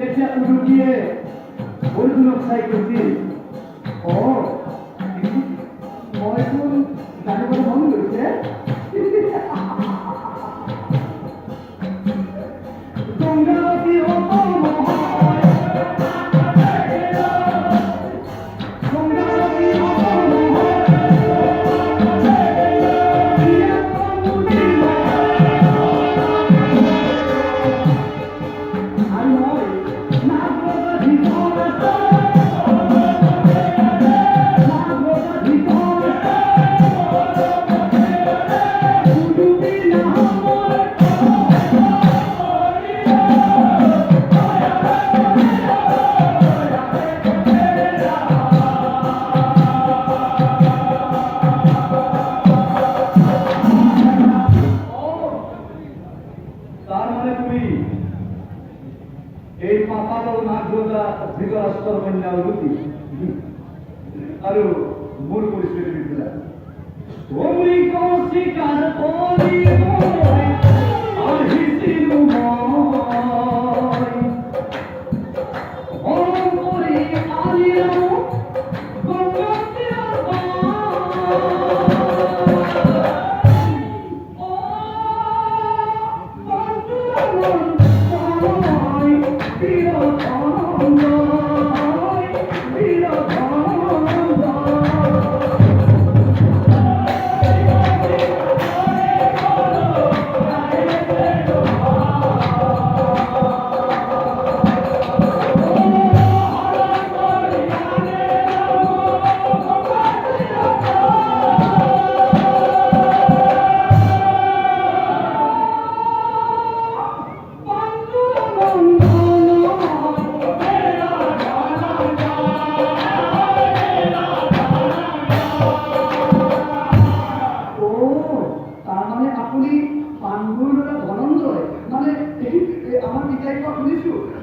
তেতিয়া উলুকিয়ে বন্ধুক চাই কৈছিল মইচোন জানিব মন গৈছে গংগাৱতী এই পাতালৰ নাগৰজা ধৃতৰাষ্ট্ৰৰ কন্যা উলুকি আৰু মোৰ পৰিস্থিতি দিছিলা তুমি কৌশিকাৰ পৰিবলৈ আহিছিলো মৰম কৰি আনিলো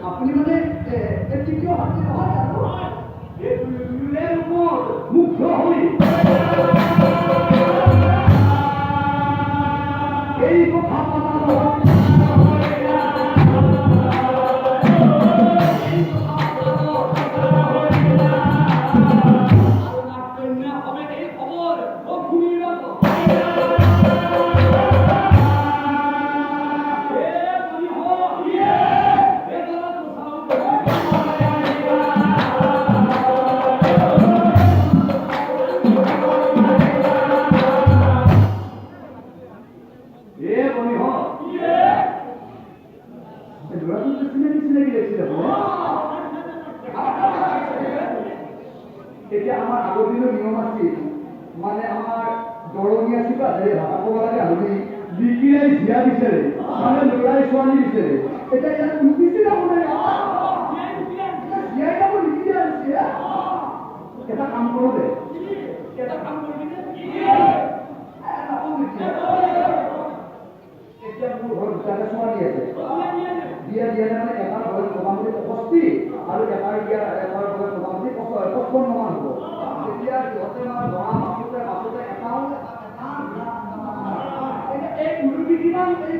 আপুনি মানে তৃতীয় হাতী নহয় জানো মুগ্ধ হৈ এই কথা এতিয়া আমাৰ আগৰ দিনৰ নিয়ম আছিল মানে আমাৰ দৰণি আছিল ভাষা ক'ব লাগে আলহী বিকিৰাই জীয়া বিচাৰে মানে ল'ৰাই ছোৱালী বিচাৰে এতিয়া ইয়াত উঠিছিল জীয়াই যাব লিখি দিয়া হৈছে এটা কাম কৰোঁ দে এটা কাম কৰিবি এতিয়া মোৰ ঘৰত দুটাকে ছোৱালী আছে বিয়া দিয়া মানে এটাৰ ঘৰত মোটামুটি 65 আৰু এটাৰ বিয়া এটাৰ ঘৰত মোটামুটি 55 মান হ'ব তেতিয়া সিহঁতে মানে দৰা মাছতে এটাও এই উলুকি কিমান এই